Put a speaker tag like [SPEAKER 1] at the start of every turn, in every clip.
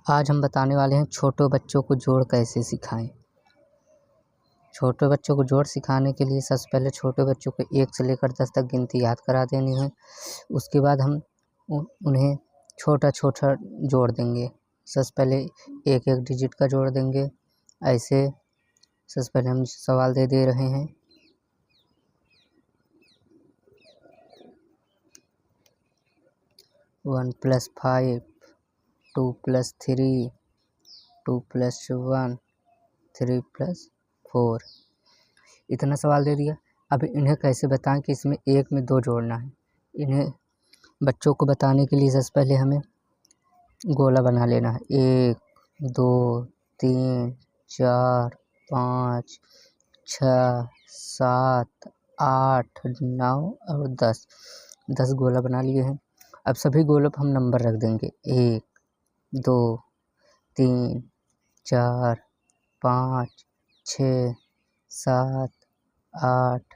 [SPEAKER 1] आज हम बताने वाले हैं छोटे बच्चों को जोड़ कैसे सिखाएं। छोटे बच्चों को जोड़ सिखाने के लिए सबसे पहले छोटे बच्चों को 1 से लेकर 10 तक गिनती याद करा देनी है। उसके बाद हम उन्हें छोटा छोटा जोड़ देंगे। सबसे पहले एक एक डिजिट का जोड़ देंगे। ऐसे सबसे पहले हम सवाल दे रहे हैं। One plus 5, 2 + 3, 2 + 1, 3 + 4। इतना सवाल दे दिया। अब इन्हें कैसे बताएं कि इसमें 1 में 2 जोड़ना है। इन्हें बच्चों को बताने के लिए सबसे पहले हमें गोला बना लेना है। 1, 2, 3, 4, 5, 6, 7, 8, 9 और 10। 10 गोला बना लिए हैं। अब सभी गोलों पर हम नंबर रख देंगे। 1, 2, 3, 4, 5, 6, 7, 8,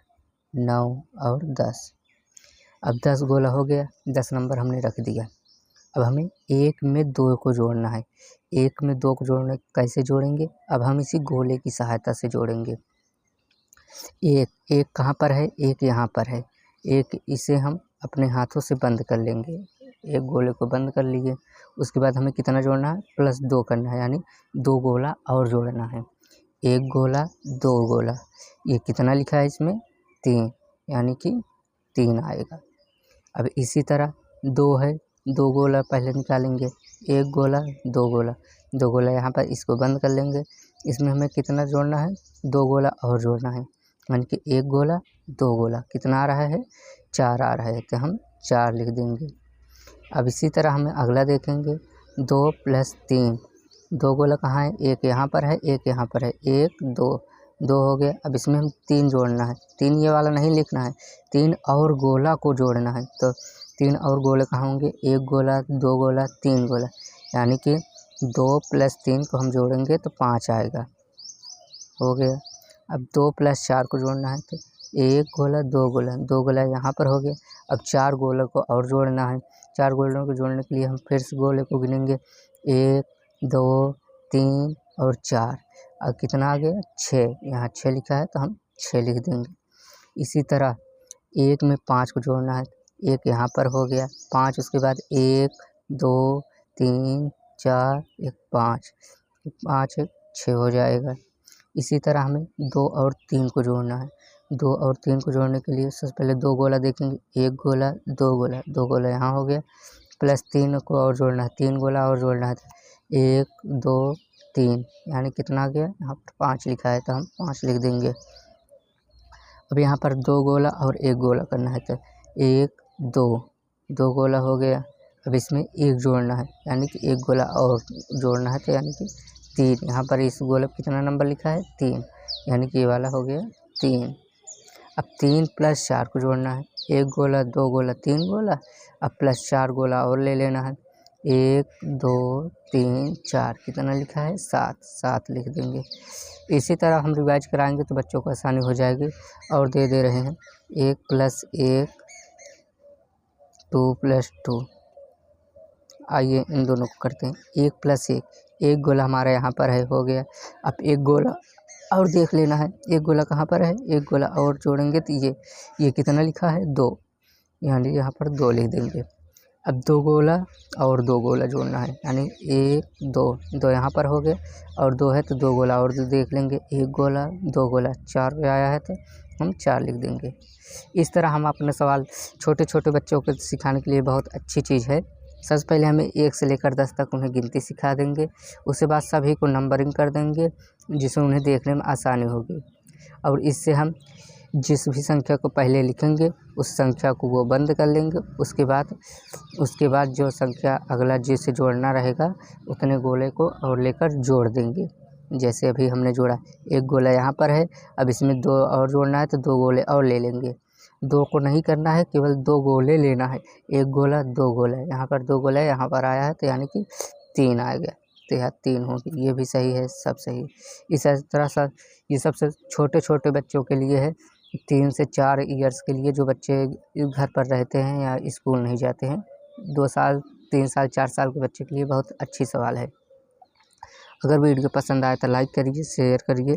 [SPEAKER 1] 9 और 10। अब 10 गोला हो गया। 10 नंबर हमने रख दिया। अब हमें 1 में 2 को जोड़ना है। 1 में 2 को जोड़ने कैसे जोड़ेंगे? अब हम इसी गोले की सहायता से जोड़ेंगे। एक कहाँ पर है? एक यहाँ पर है। एक इसे हम अपने हाथों से बंद कर लेंगे। एक गोले को बंद कर लिए। उसके बाद हमें कितना जोड़ना है? +2 करना है, यानी 2 गोला और जोड़ना है। 1 गोला 2 गोला। ये कितना लिखा है इसमें? 3, यानी कि 3 आएगा। अब इसी तरह 2 है, 2 गोला पहले निकालेंगे। 1 गोला 2 गोला, 2 गोला यहाँ पर इसको बंद कर लेंगे। इसमें हमें कितना जोड़ना है? 2 गोला और जोड़ना है, यानी कि 1 गोला 2 गोला। कितना आ रहा है? 4 आ रहा है, तो हम 4 लिख देंगे। अब इसी तरह हमें अगला देखेंगे। 2 + 3, 2 गोला कहाँ है? एक यहाँ पर है, एक यहाँ पर है। 1 2 2 हो गया। अब इसमें हम 3 जोड़ना है। 3 ये वाला नहीं लिखना है, 3 और गोला को जोड़ना है। तो 3 और गोले कहाँ होंगे? 1 गोला 2 गोला 3 गोला, यानी कि 2 + 3 को हम जोड़ेंगे तो 5 आएगा। हो गया। अब 2 + 4 को जोड़ना है, तो 1 गोला 2 गोला, 2 गोला यहाँ पर हो गया। अब 4 गोलों को और जोड़ना है। 4 गोलों को जोड़ने के लिए हम फिर से गोले को गिनेंगे। 1 2 3 और 4। अब कितना आ गया? 6। यहाँ 6 लिखा है तो हम 6 लिख देंगे। इसी तरह 1 में 5 को जोड़ना है। 1 यहाँ पर हो गया, 5 उसके बाद 1 2 3 4 1 5, 5 6 हो जाएगा। इसी तरह हमें 2 और 3 को जोड़ना है। 2 और 3 को जोड़ने के लिए सबसे पहले 2 गोला देखेंगे। 1 गोला 2 गोला, 2 गोला यहाँ हो गया। +3 को और जोड़ना है, 3 गोला और जोड़ना है। 1 2 3, यानी कितना आ गया? यहाँ पर 5 लिखा है तो हम 5 लिख देंगे। अब यहाँ पर 2 गोला और 1 गोला करना है, तो 1 2 गोला हो गया। अब इसमें 1 जोड़ना है, यानी कि 1 गोला और जोड़ना है, तो यानी कि 3। यहाँ पर इस गोले पर कितना नंबर लिखा है? 3, यानी कि ये वाला हो गया 3। अब 3 + 4 को जोड़ना है। 1 गोला 2 गोला 3 गोला, अब +4 गोला और ले लेना है। 1 2 3 4, कितना लिखा है? 7 लिख देंगे। इसी तरह हम रिवाइज कराएंगे तो बच्चों को आसानी हो जाएगी। और दे रहे हैं 1 + 1, 2 + 2। आइए इन दोनों को करते हैं। 1 + 1, 1 गोला हमारा यहाँ पर है, हो गया। अब 1 गोला और देख लेना है। 1 गोला कहाँ पर है? 1 गोला और जोड़ेंगे तो ये कितना लिखा है? 2, यानी यहाँ पर 2 लिख देंगे। अब 2 गोला और 2 गोला जोड़ना है, यानी 1 2 2 यहाँ पर हो गए और 2 है तो 2 गोला और देख लेंगे। 1 गोला 2 गोला, 4 पे आया है तो हम 4 लिख देंगे। इस तरह हम अपने सवाल छोटे छोटे बच्चों को सिखाने के लिए बहुत अच्छी चीज़ है। सबसे पहले हमें 1 से लेकर 10 तक उन्हें गिनती सिखा देंगे। उसके बाद सभी को नंबरिंग कर देंगे, जिससे उन्हें देखने में आसानी होगी। और इससे हम जिस भी संख्या को पहले लिखेंगे उस संख्या को वो बंद कर लेंगे। उसके बाद जो संख्या अगला जिससे जोड़ना रहेगा उतने गोले को और लेकर जोड़ देंगे। जैसे अभी हमने जोड़ा, 1 गोला यहाँ पर है, अब इसमें 2 और जोड़ना है तो 2 गोले और ले लेंगे। 2 को नहीं करना है, केवल 2 गोले लेना है। 1 गोला 2 गोला, यहाँ पर 2 गोला यहाँ पर आया है तो यानी कि 3 आ गया, तो यहाँ 3 होगी। ये भी सही है, सब सही। इस तरह से ये सबसे छोटे छोटे बच्चों के लिए है। 3 से 4 ईयर्स के लिए जो बच्चे घर पर रहते हैं या स्कूल नहीं जाते हैं। 2 साल 3 साल 4 साल के बच्चे के लिए बहुत अच्छी सवाल है। अगर वीडियो पसंद आए तो लाइक करिए, शेयर करिए।